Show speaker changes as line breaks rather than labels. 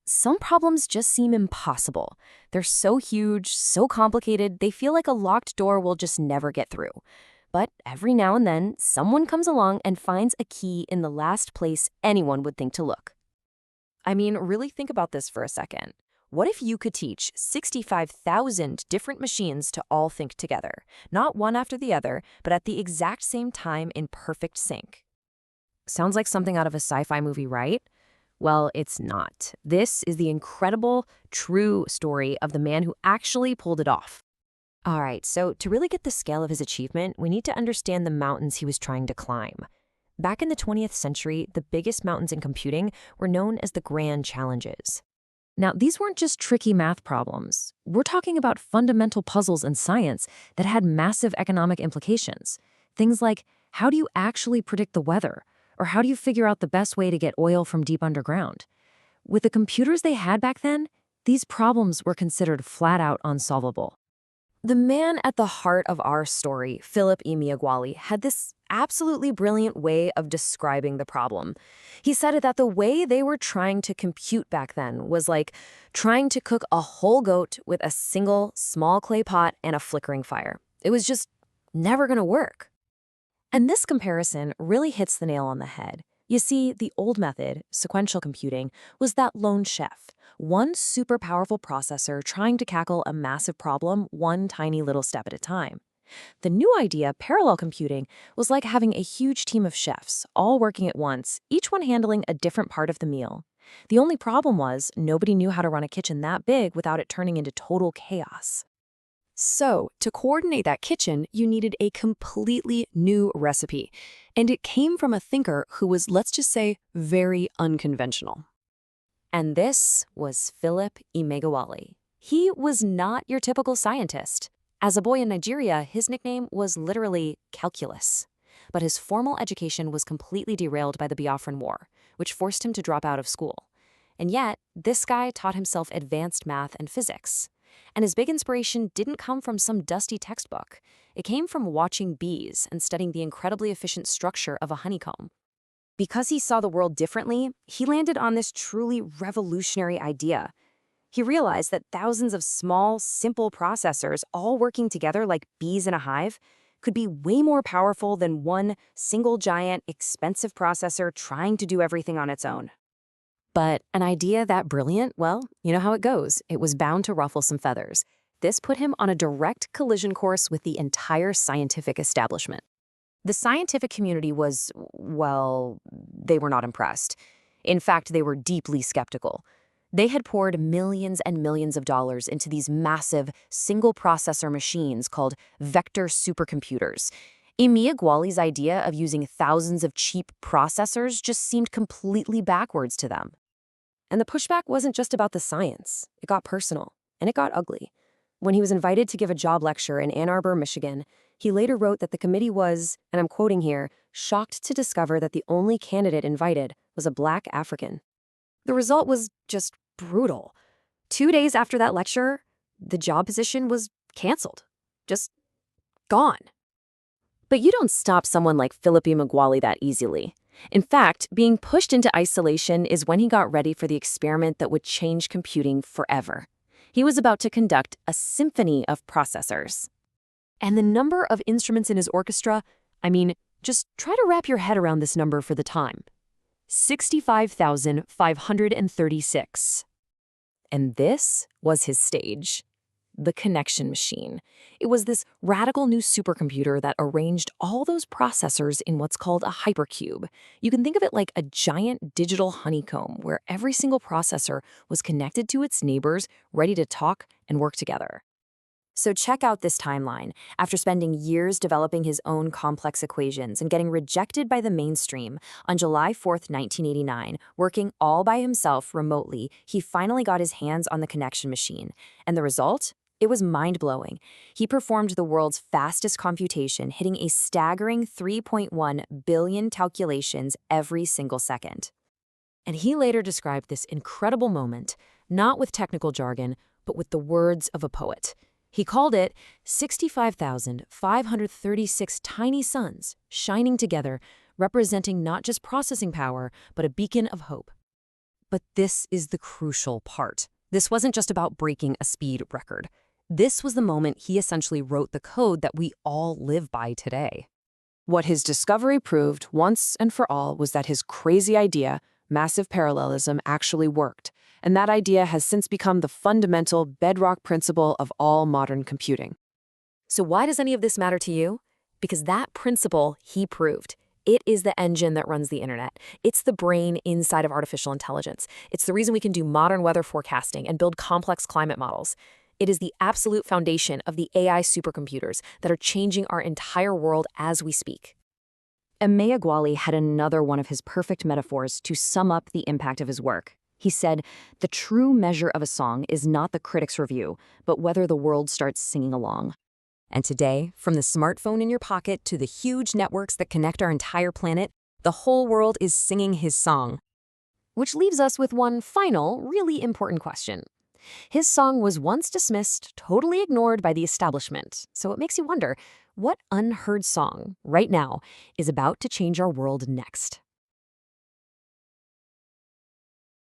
Some problems just seem impossible. They're so huge, so complicated, they feel like a locked door we'll just never get through. But every now and then, someone comes along and finds a key in the last place anyone would think to look. I mean, really think about this for a second. What if you could teach 65,000 different machines to all think together, not one after the other, but at the exact same time in perfect sync? Sounds like something out of a sci-fi movie, right? Well, it's not. This is the incredible, true story of the man who actually pulled it off. All right, so to really get the scale of his achievement, we need to understand the mountains he was trying to climb. Back in the 20th century, the biggest mountains in computing were known as the grand challenges. Now, these weren't just tricky math problems. We're talking about fundamental puzzles in science that had massive economic implications. Things like, how do you actually predict the weather? Or how do you figure out the best way to get oil from deep underground? With the computers they had back then, these problems were considered flat out unsolvable. The man at the heart of our story, Philip Emeagwali, had this absolutely brilliant way of describing the problem. He said that the way they were trying to compute back then was like trying to cook a whole goat with a single small clay pot and a flickering fire. It was just never going to work. And this comparison really hits the nail on the head. You see, the old method, sequential computing, was that lone chef, one super powerful processor trying to tackle a massive problem one tiny little step at a time. The new idea, parallel computing, was like having a huge team of chefs, all working at once, each one handling a different part of the meal. The only problem was nobody knew how to run a kitchen that big without it turning into total chaos. So, to coordinate that kitchen, you needed a completely new recipe. And it came from a thinker who was, let's just say, very unconventional. And this was Philip Emeagwali. He was not your typical scientist. As a boy in Nigeria, his nickname was literally calculus. But his formal education was completely derailed by the Biafran War, which forced him to drop out of school. And yet, this guy taught himself advanced math and physics. And his big inspiration didn't come from some dusty textbook. It came from watching bees and studying the incredibly efficient structure of a honeycomb. Because he saw the world differently, he landed on this truly revolutionary idea. He realized that thousands of small, simple processors all working together like bees in a hive could be way more powerful than one single giant, expensive processor trying to do everything on its own. But an idea that brilliant, well, you know how it goes. It was bound to ruffle some feathers. This put him on a direct collision course with the entire scientific establishment. The scientific community was, well, they were not impressed. In fact, they were deeply skeptical. They had poured millions and millions of dollars into these massive single-processor machines called vector supercomputers. Emeagwali's idea of using thousands of cheap processors just seemed completely backwards to them. And the pushback wasn't just about the science. It got personal, and it got ugly. When he was invited to give a job lecture in Ann Arbor, Michigan, he later wrote that the committee was, and I'm quoting here, shocked to discover that the only candidate invited was a Black African. The result was just brutal. 2 days after that lecture, the job position was canceled. Just gone. But you don't stop someone like Philip Emeagwali that easily. In fact, being pushed into isolation is when he got ready for the experiment that would change computing forever. He was about to conduct a symphony of processors. And the number of instruments in his orchestra, just try to wrap your head around this number for the time. 65,536. And this was his stage. The connection machine. It was this radical new supercomputer that arranged all those processors in what's called a hypercube. You can think of it like a giant digital honeycomb where every single processor was connected to its neighbors, ready to talk and work together. So check out this timeline. After spending years developing his own complex equations and getting rejected by the mainstream, on July 4th, 1989, working all by himself remotely, he finally got his hands on the connection machine. And the result? It was mind-blowing. He performed the world's fastest computation, hitting a staggering 3.1 billion calculations every single second. And he later described this incredible moment, not with technical jargon, but with the words of a poet. He called it 65,536 tiny suns shining together, representing not just processing power, but a beacon of hope. But this is the crucial part. This wasn't just about breaking a speed record. This was the moment he essentially wrote the code that we all live by today. What his discovery proved once and for all was that his crazy idea, massive parallelism, actually worked. And that idea has since become the fundamental bedrock principle of all modern computing. So why does any of this matter to you? Because that principle he proved. It is the engine that runs the internet. It's the brain inside of artificial intelligence. It's the reason we can do modern weather forecasting and build complex climate models. It is the absolute foundation of the AI supercomputers that are changing our entire world as we speak. Emeagwali had another one of his perfect metaphors to sum up the impact of his work. He said, "The true measure of a song is not the critic's review, but whether the world starts singing along." And today, from the smartphone in your pocket to the huge networks that connect our entire planet, the whole world is singing his song. Which leaves us with one final, really important question. His song was once dismissed, totally ignored by the establishment. So it makes you wonder, what unheard song, right now, is about to change our world next?